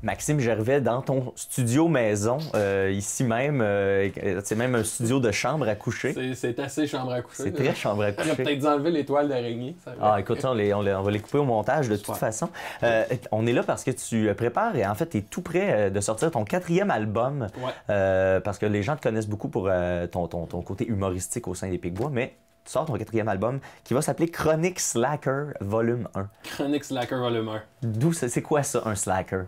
Maxime Gervais, dans ton studio maison, ici même, c'est même un studio de chambre à coucher. C'est assez chambre à coucher. C'est très chambre à coucher. J'aurais peut-être dû enlever les toiles d'araignée. Écoute, on va les couper au montage de toute façon. On est là parce que tu prépares et en fait, tu es tout prêt de sortir ton 4e album. Ouais. Parce que les gens te connaissent beaucoup pour ton côté humoristique au sein des Picbois, mais tu sors ton 4e album qui va s'appeler Chronique Slacker Volume 1. Chronique Slacker Volume 1. D'où c'est quoi ça, un slacker?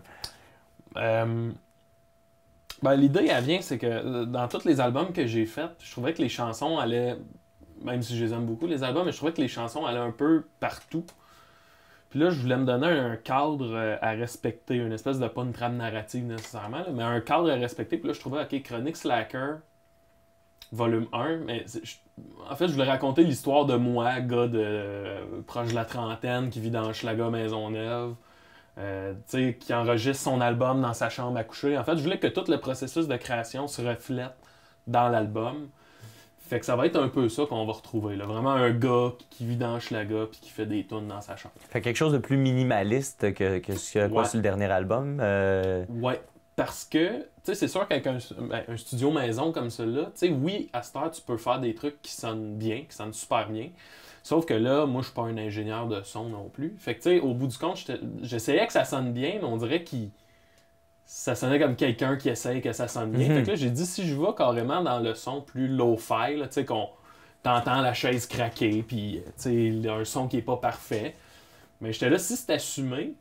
L'idée, elle vient, c'est que dans tous les albums que j'ai faits, je trouvais que les chansons allaient, même si je les aime beaucoup, les albums, mais je trouvais que les chansons allaient un peu partout. Puis là, je voulais me donner un cadre à respecter, une espèce de, pas une trame narrative nécessairement, là, mais un cadre à respecter. Puis là, je trouvais, OK, Chronique Slacker, volume 1, mais en fait, je voulais raconter l'histoire de moi, gars proche de la trentaine, qui vit dans Hochelaga Maisonneuve, qui enregistre son album dans sa chambre à coucher. En fait, je voulais que tout le processus de création se reflète dans l'album. Fait que ça va être un peu ça qu'on va retrouver. Là. Vraiment un gars qui vit dans Hochelaga puis qui fait des tunes dans sa chambre. Fait quelque chose de plus minimaliste que ce qu'il y a quoi sur le dernier album. Ouais, parce que c'est sûr qu'avec un studio maison comme celui-là, oui, à cette heure, tu peux faire des trucs qui sonnent bien, qui sonnent super bien. Sauf que là, moi, je suis pas un ingénieur de son non plus. Fait que, au bout du compte, j'essayais que ça sonne bien, mais on dirait que ça sonnait comme quelqu'un qui essaye que ça sonne bien. Fait que là, j'ai dit, si je vais carrément dans le son plus low-fi, tu sais, qu'on t'entend la chaise craquer, puis, un son qui est pas parfait. Mais j'étais là, si c'est assumé,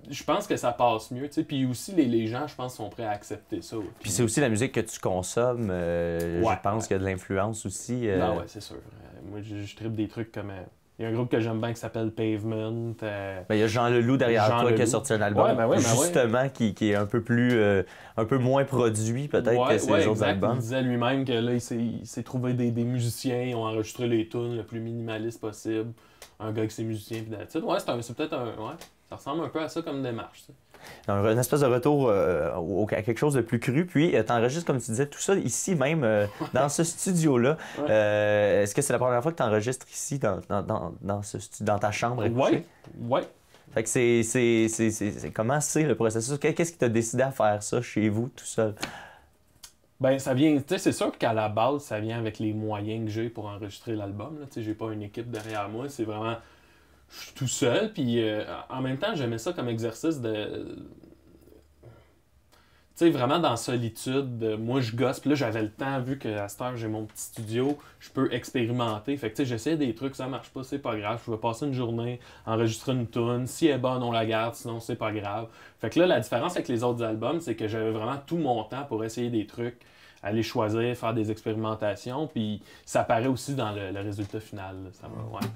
je pense que ça passe mieux, tu sais. Puis aussi, les gens, je pense, sont prêts à accepter ça. Puis c'est aussi la musique que tu consommes. Je pense qu'il y a de l'influence aussi. Non, ouais, c'est sûr. Moi, je trippe des trucs comme... Il y a un groupe que j'aime bien qui s'appelle Pavement. Il y a Jean Leloup derrière toi qui a sorti un album, justement, qui est un peu moins produit peut-être que ses autres albums. Il disait lui-même que là, il s'est trouvé des musiciens, ils ont enregistré les tunes le plus minimaliste possible. Un gars avec ses musiciens, puis d'attitude. Ouais, c'est peut-être un... Ouais, ça ressemble un peu à ça comme démarche, ça. Une espèce de retour à quelque chose de plus cru. Puis, tu enregistres, comme tu disais, tout ça ici même, dans ce studio-là. Ouais. Est-ce que c'est la première fois que tu enregistres ici, dans ta chambre à coucher? Ouais. Fait que c'est comment c'est le processus? Qu'est-ce qui t'a décidé à faire ça chez vous, tout seul? Ben, ça vient... Tu sais, c'est sûr qu'à la base, ça vient avec les moyens que j'ai pour enregistrer l'album. Tu sais, j'ai pas une équipe derrière moi. C'est vraiment... Je suis tout seul, puis en même temps, j'aimais ça comme exercice de... Tu sais, vraiment dans solitude, moi je gosse, puis là j'avais le temps, vu qu'à cette heure j'ai mon petit studio, je peux expérimenter. Fait que tu sais, j'essayais des trucs, ça marche pas, c'est pas grave, je pouvais passer une journée, enregistrer une tune, si elle est bonne, on la garde, sinon c'est pas grave. Fait que là, la différence avec les autres albums, c'est que j'avais vraiment tout mon temps pour essayer des trucs, aller choisir, faire des expérimentations, puis ça apparaît aussi dans le résultat final, là. Ça va, ouais.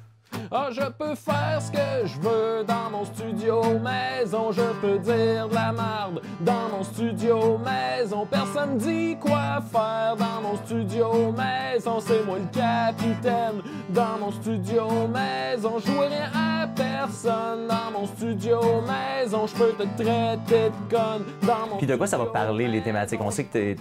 Ah, je peux faire ce que je veux dans mon studio maison. Je peux dire de la merde dans mon studio maison. Personne dit quoi faire dans mon studio maison. C'est moi le capitaine dans mon studio maison. Je jouerai rien à personne dans mon studio maison. Je peux te traiter de conne dans mon. Puis de quoi ça va parler, les thématiques? On sait que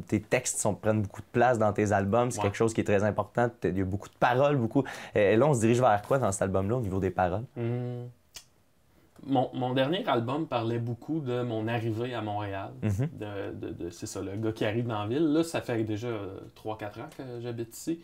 tes textes prennent beaucoup de place dans tes albums, c'est quelque chose qui est très important. Il y a beaucoup de paroles, beaucoup. Et là, on se dirige vers quoi dans cet album-là au niveau des paroles? Mon dernier album parlait beaucoup de mon arrivée à Montréal. C'est ça, le gars qui arrive dans la ville. Là, ça fait déjà 3-4 ans que j'habite ici.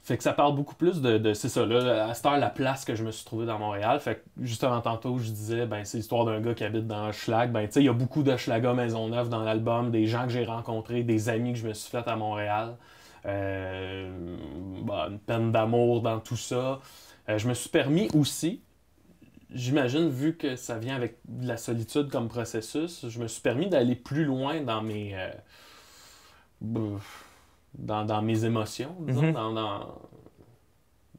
Fait que ça parle beaucoup plus c'est ça, là, à cette heure, la place que je me suis trouvé dans Montréal. Fait que, justement, tantôt, je disais, ben, c'est l'histoire d'un gars qui habite dans Hochelaga. Ben, tu sais, il y a beaucoup d'Hochelaga Maisonneuve dans l'album, des gens que j'ai rencontrés, des amis que je me suis fait à Montréal. Une peine d'amour dans tout ça. Je me suis permis aussi, j'imagine, vu que ça vient avec de la solitude comme processus, je me suis permis d'aller plus loin dans mes... dans mes émotions, disons,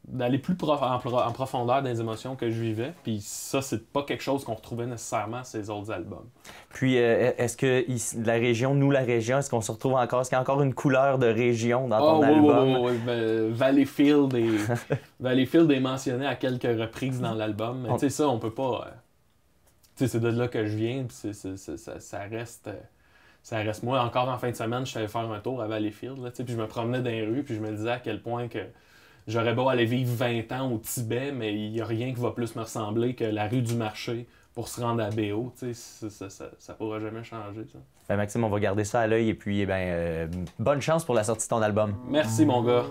d'aller plus en profondeur dans les émotions que je vivais. Puis ça, c'est pas quelque chose qu'on retrouvait nécessairement sur les autres albums. Puis, est-ce que la région, est-ce qu'on se retrouve encore, est-ce qu'il y a encore une couleur de région dans ton album? Oui. Valleyfield est mentionné à quelques reprises dans l'album. Mais tu sais, ça, on peut pas... Tu sais, c'est de là que je viens, puis ça reste... Ça reste moi. Encore en fin de semaine, je suis allé faire un tour à Valleyfield, là, puis je me promenais dans les rues, puis je me disais à quel point que j'aurais beau aller vivre 20 ans au Tibet, mais il n'y a rien qui va plus me ressembler que la rue du marché pour se rendre à BO. Ça pourra jamais changer. Ça. Ben Maxime, on va garder ça à l'œil et puis bonne chance pour la sortie de ton album. Merci mon gars.